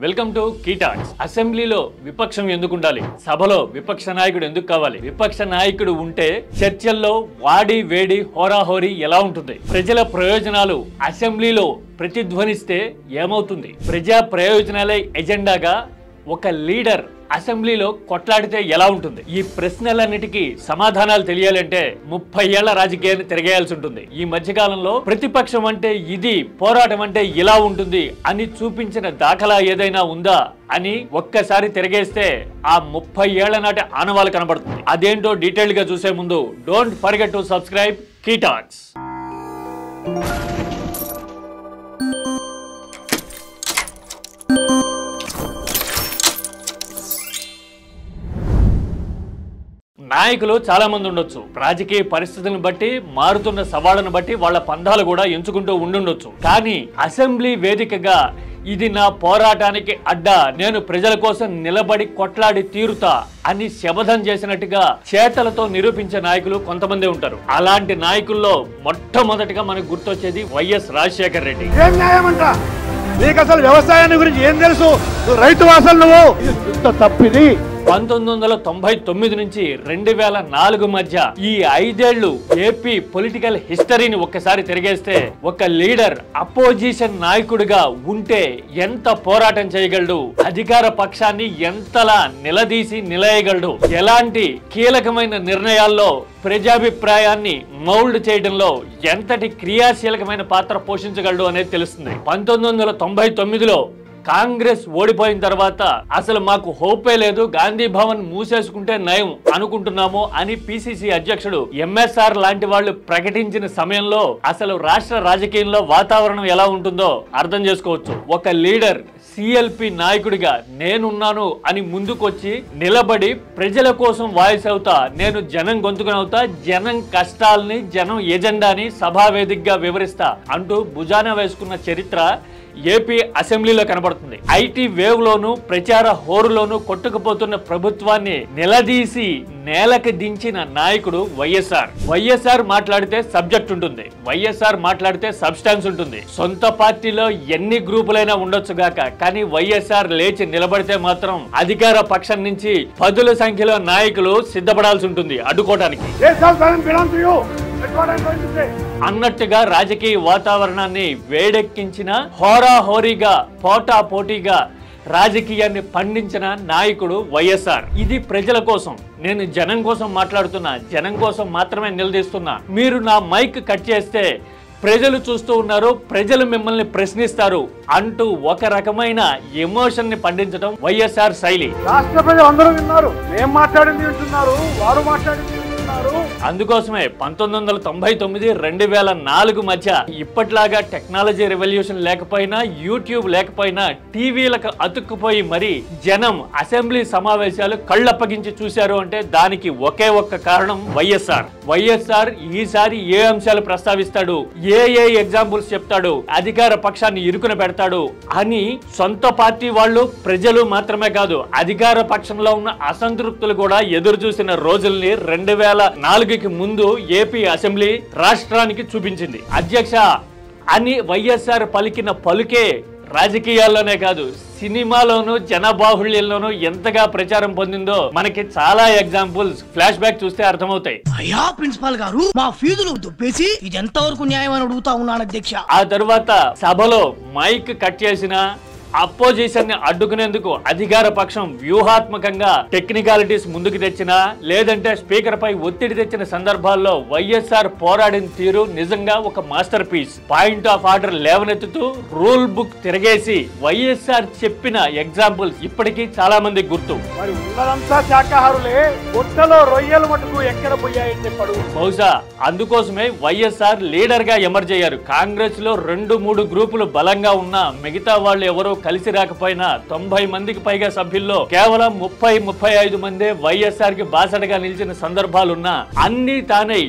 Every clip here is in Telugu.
Welcome to కీటాక్స్. అసెంబ్లీలో విపక్షం ఎందుకు ఉండాలి? సభలో విపక్ష నాయకుడు ఎందుకు కావాలి? విపక్ష నాయకుడు ఉంటే చర్చల్లో వాడి వేడి హోరాహోరీ ఎలా ఉంటుంది? ప్రజల ప్రయోజనాలు అసెంబ్లీలో ప్రతిధ్వనిస్తే ఏమవుతుంది? ప్రజా ప్రయోజనాలే ఎజెండాగా ఒక లీడర్ అసెంబ్లీలో కొట్లాడితే ఎలా ఉంటుంది? ఈ ప్రశ్నలన్నిటికీ సమాధానాలు తెలియాలంటే 30 ఏళ్ల రాజకీయాన్ని తిరగేయాల్సి ఉంటుంది. ఈ మధ్యకాలంలో ప్రతిపక్షం అంటే ఇది, పోరాటం అంటే ఇలా ఉంటుంది అని చూపించిన దాఖలా ఏదైనా ఉందా అని ఒక్కసారి తిరగేస్తే ఆ 30 ఏళ్ల నాటి ఆనవాలు కనబడుతుంది. అదేంటో డీటెయిల్ గా చూసే ముందు డోంట్ ఫర్గెట్ టు సబ్స్క్రైబ్ కీటాక్స్. నాయకులు చాలా మంది ఉండొచ్చు. రాజకీయ పరిస్థితులను బట్టి, మారుతున్న సవాళ్లను బట్టి వాళ్ళ పందాలు కూడా ఎంచుకుంటూ ఉండుండొచ్చు. కానీ అసెంబ్లీ వేదికగా ఇది నా పోరాటానికి అడ్డా, నేను ప్రజల కోసం నిలబడి కొట్లాడి తీరుతా అని శపథం చేసినట్టుగా చేతలతో నిరూపించే నాయకులు కొంతమంది ఉంటారు. అలాంటి నాయకుల్లో మొట్టమొదటిగా మనకు గుర్తొచ్చేది వైఎస్ రాజశేఖర్ రెడ్డి. ఏం న్యాయమంట? నీకు అసలు వ్యవసాయాన్ని గురించి ఏం తెలుసు? రైతు వాసలు నువ్వు తప్పిది. 1999 నుంచి 2004 మధ్య ఈ 5 ఏళ్లు ఏపీ పొలిటికల్ హిస్టరీని ఒక్కసారి తిరిగేస్తే ఒక లీడర్ అపోజిషన్ నాయకుడిగా ఉంటే ఎంత పోరాటం చేయగలడు, అధికార పక్షాన్ని ఎంతలా నిలదీసి నిలయగలడు, ఎలాంటి కీలకమైన నిర్ణయాల్లో ప్రజాభిప్రాయాన్ని మౌల్డ్ చేయడంలో ఎంతటి క్రియాశీలకమైన పాత్ర పోషించగలడు అనేది తెలుస్తుంది. 1999లో కాంగ్రెస్ ఓడిపోయిన తర్వాత అసలు మాకు హోపే లేదు, గాంధీ భవన్ మూసేసుకుంటే నయం అనుకుంటున్నాము అని పిసిసి అధ్యక్షుడు ఎంఎస్ఆర్ లాంటి వాళ్ళు ప్రకటించిన సమయంలో అసలు రాష్ట్ర రాజకీయంలో వాతావరణం ఎలా ఉంటుందో అర్థం చేసుకోవచ్చు. ఒక లీడర్ సిఎల్పి నాయకుడిగా నేనున్నాను అని ముందుకొచ్చి నిలబడి ప్రజల కోసం వాయిస్ అవుతా, నేను జనం గొంతుకనవుతా, జనం కష్టాలని, జనం ఎజెండాని సభావేదికగా వివరిస్తా అంటూ భుజాన వేసుకున్న చరిత్ర ఏపీ అసెంబ్లీలో కనబడుతుంది. ఐటీ వేవ్ లోను, ప్రచార హోరులోను కొట్టుకుపోతున్న ప్రభుత్వాన్ని నిలదీసి నేలకు దించిన నాయకుడు వైఎస్ఆర్. వైఎస్ఆర్ మాట్లాడితే సబ్జెక్ట్ ఉంటుంది, వైఎస్ఆర్ మాట్లాడితే సబ్స్టాన్స్ ఉంటుంది. సొంత పార్టీలో ఎన్ని గ్రూపులైనా ఉండొచ్చు గాక, కానీ వైఎస్ఆర్ లేచి నిలబడితే మాత్రం అధికార పక్షం నుంచి 10ల సంఖ్యలో నాయకులు సిద్ధపడాల్సి ఉంటుంది అడ్డుకోవడానికి. అన్నట్టుగా రాజకీయ వాతావరణాన్ని వేడెక్కించిన, హోరాహోరీగా పోటాపోటీగా రాజకీయాన్ని పండించిన నాయకుడు వైఎస్ఆర్. ఇది ప్రజల కోసం, నేను జనం కోసం మాట్లాడుతున్నా, జనం కోసం మాత్రమే నిలదీస్తున్నా. మీరు నా మైక్ కట్ చేస్తే ప్రజలు చూస్తూ ఉన్నారు, ప్రజలు మిమ్మల్ని ప్రశ్నిస్తారు అంటూ ఒక రకమైన ఎమోషన్ ని పండించడం వైఎస్ఆర్ శైలి. రాష్ట్ర ప్రజలు అందరూ విన్నారు, ఏం మాట్లాడింది వింటున్నారు, వారు మాట్లాడింది. అందుకోసమే 1999, 2004 మధ్య ఇప్పట్లాగా టెక్నాలజీ రెవల్యూషన్ లేకపోయినా, యూట్యూబ్ లేకపోయినా టీవీలకు అతుక్కుపోయి మరి జనం అసెంబ్లీ సమావేశాలు కళ్ళప్పగించి చూశారు అంటే దానికి ఒకే ఒక్క కారణం వైఎస్ఆర్. వైఎస్ఆర్ ఈసారి ఏ అంశాలు ప్రస్తావిస్తాడు, ఏ ఎగ్జాంపుల్స్ చెప్తాడు, అధికార పక్షాన్ని ఇరుకున పెడతాడు అని సొంత పార్టీ వాళ్ళు, ప్రజలు మాత్రమే కాదు అధికార పక్షంలో ఉన్న అసంతృప్తులు కూడా ఎదురు చూసిన రోజుల్ని 2004కి ముందు ఏపీ అసెంబ్లీ రాష్ట్రానికి చూపించింది. అధ్యక్ష అని వైఎస్ఆర్ పలికిన పలుకే రాజకీయాల్లోనే కాదు సినిమాలోను, జనబాహుళ్యంలోనూ ఎంతగా ప్రచారం పొందిందో మనకి చాలా ఎగ్జాంపుల్స్ ఫ్లాష్ బ్యాక్ చూస్తే అర్థమవుతాయి. అయ్యా ప్రిన్సిపాల్ గారు, మా ఫీజులు దుబ్బేసి ఇది ఎంతవరకు న్యాయం అని అడుగుతా ఉన్నాను అధ్యక్ష. ఆ తర్వాత సభలో మైక్ కట్ చేసిన, అపోజిషన్ ని అడ్డుకునేందుకు అధికార పక్షం వ్యూహాత్మకంగా టెక్నికాలిటీస్ ముందుకు తెచ్చినా, లేదంటే స్పీకర్ పై ఒత్తిడి తెచ్చిన సందర్భాల్లో వైఎస్ఆర్ పోరాడిన తీరు నిజంగా ఒక masterpiece. Point of order లేవనెత్తుతూ రూల్ బుక్ తిరగేసి వైఎస్ఆర్ చెప్పిన ఎగ్జాంపుల్స్ ఇప్పటికీ చాలా మంది గుర్తు. మరి ఉన్నదంతా శాకాహారులే, పొట్టలో రొయ్యలు మటుకు ఎక్కడ పోయాయని చెప్పాడు. బహుశా అందుకోసమే వైఎస్ఆర్ లీడర్ గా ఎమర్జ్ అయ్యారు. కాంగ్రెస్ లో 2-3 గ్రూపులు బలంగా ఉన్నా మిగతా వాళ్ళు ఎవరో కలిసి రాకపోయినా 90 మందికి పైగా సభ్యుల్లో కేవలం 30-35 మందే వైఎస్ఆర్ కి బాసటగా నిలిచిన సందర్భాలున్నా అన్ని తానై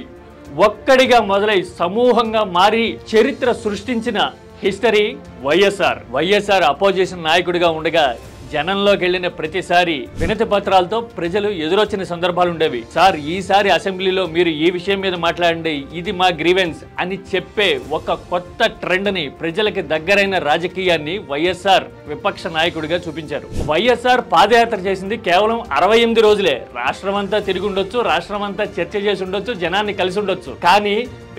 ఒక్కడిగా మొదలై సమూహంగా మారి చరిత్ర సృష్టించిన హిస్టరీ వైఎస్ఆర్. వైఎస్ఆర్ అపోజిషన్ నాయకుడిగా ఉండగా జనంలోకి వెళ్లిన ప్రతిసారి వినతి పత్రాలతో ప్రజలు ఎదురొచ్చిన సందర్భాలు ఉండేవి. సార్, ఈసారి అసెంబ్లీలో మీరు ఈ విషయం మీద మాట్లాడండి, ఇది మా గ్రీవెన్స్ అని చెప్పే ఒక కొత్త ట్రెండ్ ని, ప్రజలకి దగ్గరైన రాజకీయాన్ని వైఎస్ఆర్ విపక్ష నాయకుడిగా చూపించారు. వైఎస్ఆర్ పాదయాత్ర చేసింది కేవలం 68 రోజులే. రాష్ట్రం అంతా తిరిగి ఉండొచ్చు, రాష్ట్రం అంతా చర్చ చేసి ఉండొచ్చు, జనాన్ని కలిసి ఉండొచ్చు. కానీ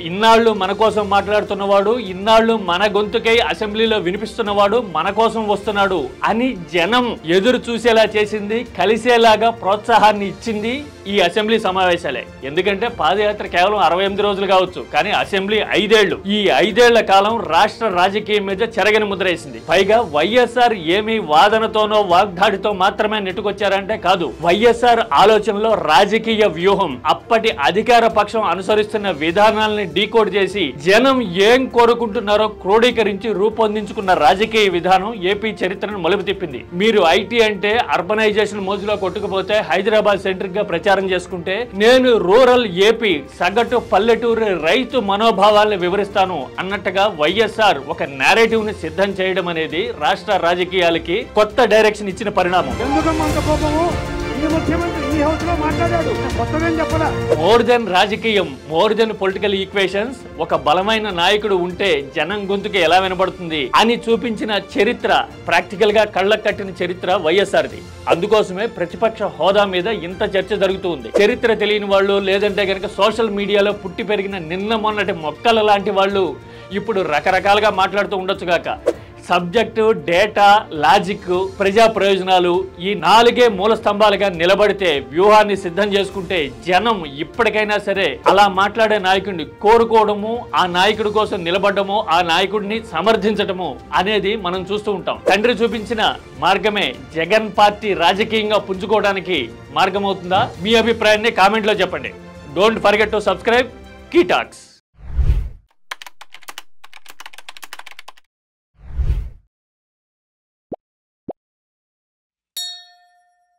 ఇన్నాళ్ళు మన కోసం మాట్లాడుతున్నవాడు, ఇన్నాళ్ళు మన గొంతుకై అసెంబ్లీలో వినిపిస్తున్నవాడు మన కోసం వస్తున్నాడు అని జనం ఎదురు చూసేలా చేసింది, కలిసేలాగా ప్రోత్సాహాన్ని ఇచ్చింది ఈ అసెంబ్లీ సమావేశాలే. ఎందుకంటే పాదయాత్ర కేవలం 68 రోజులు కావచ్చు, కానీ అసెంబ్లీ 5 ఏళ్లు. ఈ 5 ఏళ్ల కాలం రాష్ట్ర రాజకీయం మీద చెరగని ముద్ర వేసింది. పైగా వైఎస్ఆర్ ఏమీ వాదనతోనో వాగ్దాడితో మాత్రమే నెట్టుకొచ్చారంటే కాదు. వైఎస్ఆర్ ఆలోచనలో రాజకీయ వ్యూహం, అప్పటి అధికార పక్షం అనుసరిస్తున్న విధానాలను డీకోడ్ చేసి జనం ఏం కోరుకుంటున్నారో క్రోడీకరించి రూపొందించుకున్న రాజకీయ విధానం ఏపీ చరిత్రను మలుపు తిప్పింది. మీరు ఐటీ అంటే అర్బనైజేషన్ మోజులో కొట్టుకుపోతే హైదరాబాద్ సెంట్రిక్ గా ప్రచారం చేసుకుంటే, నేను రూరల్ ఏపీ సగటు పల్లెటూరు రైతు మనోభావాలను వివరిస్తాను అన్నట్టుగా వైఎస్ఆర్ ఒక నేరేటివ్ ని సిద్ధం చేయడం అనేది రాష్ట్ర రాజకీయాలకి కొత్త డైరెక్షన్ ఇచ్చిన పరిణామం. మోర్ దెన్ రాజకీయం, మోర్ దెన్ పొలిటికల్ ఈక్వేషన్స్, ఒక బలమైన నాయకుడు ఉంటే జనం గొంతుకి ఎలా వినబడుతుంది అని చూపించిన చరిత్ర, ప్రాక్టికల్ గా కళ్ళకు కట్టిన చరిత్ర వైఎస్ఆర్ది. అందుకోసమే ప్రతిపక్ష హోదా మీద ఇంత చర్చ జరుగుతూ ఉంది. చరిత్ర తెలియని వాళ్ళు, లేదంటే కనుక సోషల్ మీడియాలో పుట్టి పెరిగిన నిన్న మొన్నటి మొక్కల లాంటి వాళ్ళు ఇప్పుడు రకరకాలుగా మాట్లాడుతూ ఉండొచ్చుగాక. సబ్జెక్టు, డేటా, లాజిక్, ప్రజా ప్రయోజనాలు, ఈ 4 మూల స్తంభాలుగా నిలబడితే, వ్యూహాన్ని సిద్ధం చేసుకుంటే జనం ఇప్పటికైనా సరే అలా మాట్లాడే నాయకుడిని కోరుకోవడము, ఆ నాయకుడి కోసం నిలబడము, ఆ నాయకుడిని సమర్థించటము అనేది మనం చూస్తూ ఉంటాం. తండ్రి చూపించిన మార్గమే జగన్ పార్టీ రాజకీయంగా పుంజుకోవడానికి మార్గం అవుతుందా? మీ అభిప్రాయాన్ని కామెంట్లో చెప్పండి. Don't forget to subscribe key talks.